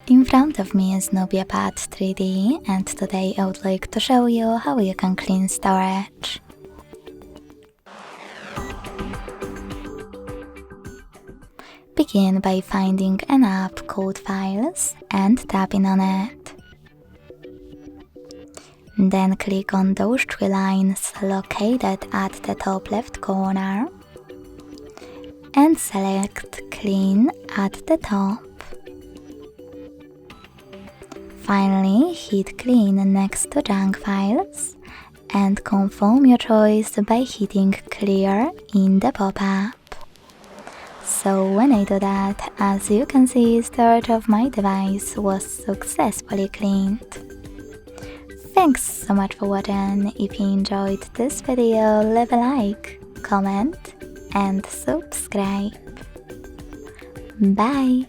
In front of me is Nubia Pad 3D, and today I would like to show you how you can clean storage. Begin by finding an app called Files and tapping on it. Then click on those three lines located at the top left corner and select Clean at the top. Finally, hit Clean next to Junk Files and confirm your choice by hitting Clear in the pop-up. So when I do that, as you can see, storage of my device was successfully cleaned. Thanks so much for watching. If you enjoyed this video, leave a like, comment and subscribe. Bye!